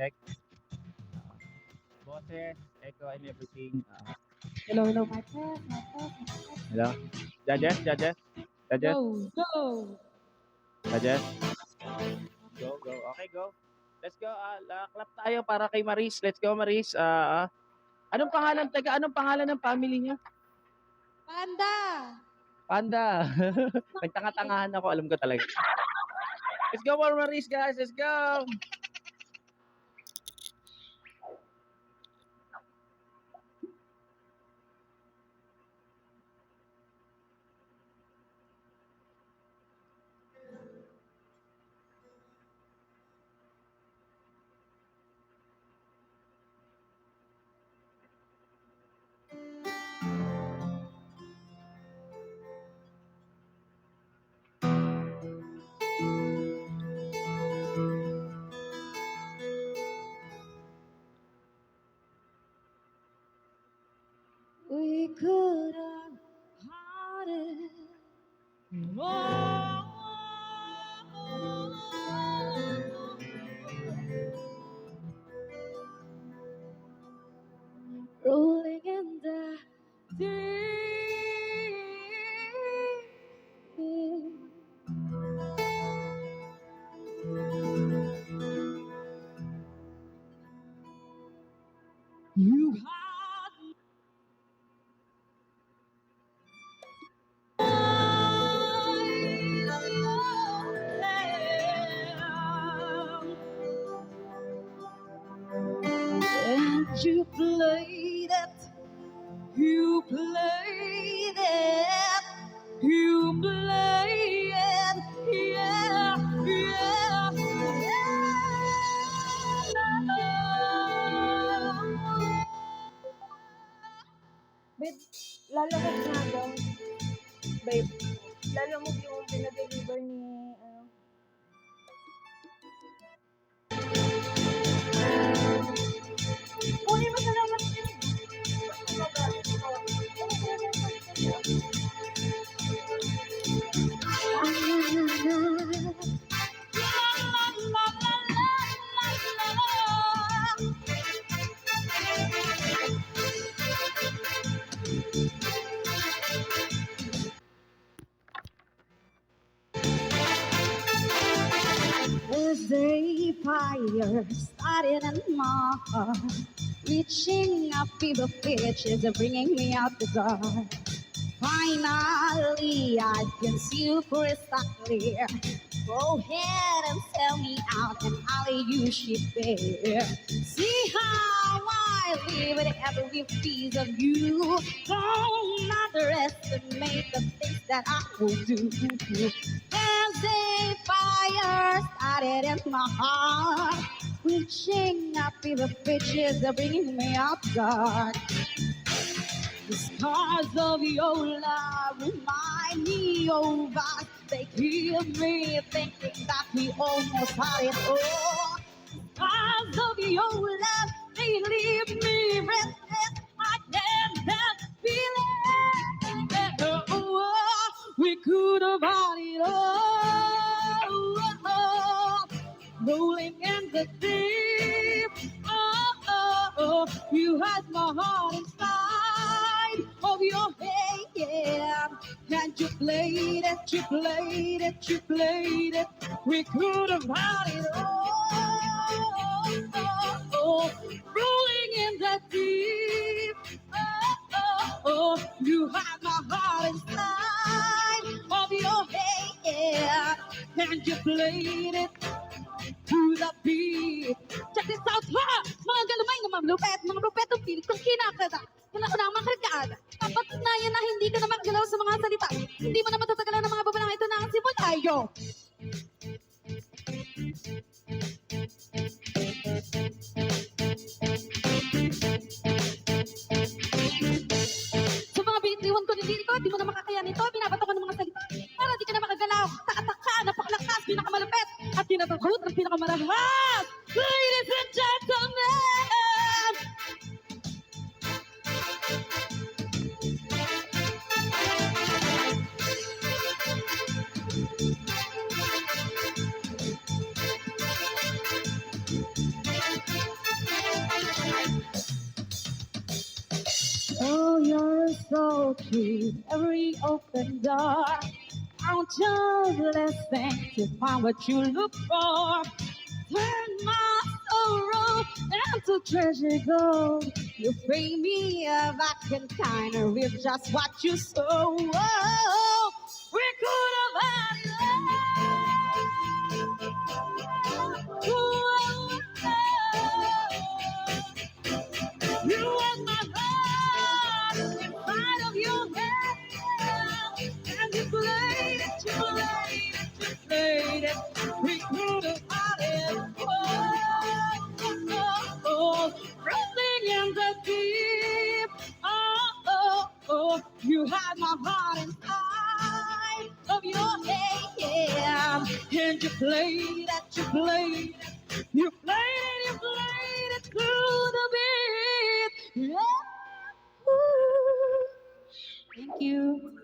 check. Boses, echo, and everything. Hello, hello, my test, my test, my test. Hello? Judges, judges, judges, Go! judges. Go, go. Okay, go. Let's go. Clap tayo para kay Maris. Let's go, Maris. Anong pangalan? Teka, anong pangalan ng family niya? Panda! Panda. Nagtanga-tangahan ako. Alam ko talaga. Let's go more, Maris, guys. Let's go. We could have had it all. Rolling in the deep. You had and you played it, you played it, you played it, yeah, yeah, yeah. Babe, lalamog nga daw. Babe, lalamog yung pinadeliver ni, Kunin mo sa laman yun. As the fire started in my heart, reaching up fever pitches and bringing me out the dark. Finally, I can see you crystal clear. Go ahead and sell me out, and I'll lay you shit bare. See how I live with every piece of you. Don't underestimate the things that I will do. There's a fire started in my heart, reaching up fever pitches and bringing me out dark. The scars of your love remind me of us. They kill me thinking that we almost had it all. The scars of your love, they leave me restless. I can't help feeling that we could have had it all. Rolling in the deep. You had my heart inside of your hand, and you played it, you played it, you played it. We could have had it all, rolling in the deep. You had my heart inside of your hand, and you played it to the beat. Check this out, ha! Mga galamay na mga lupetong pilit kong kinakada. Kailangan ko na ang makaragada. Papatunayan na hindi ka na maggalaw sa mga salita. Hindi mo na matatagalan ng mga babalang ito na ang sipon tayo. Sa mga binitiwan ko ng diri ko, di mo na makakayanin ito. Binabato ko ng mga salita. Para di ka na makagalaw. Taka-taka, napakalakas, pinakamalapit. At tinatagot ng pinakamarahat. Ladies and gentlemen! Oh, you're so cute. Every open door, I'm just listening to find what you look for. Turn my sorrow into treasure gold. You free me if I can kind of reap just what you sow. Oh, we could have had it all. You was my heart inside of your head, and you played it, you played it, you played it. We could have had it. Oh, rolling in the deep. Oh, you had my heart inside of your head, and you played it, you played it. You played it through the beat. Yeah. Ooh. Thank you.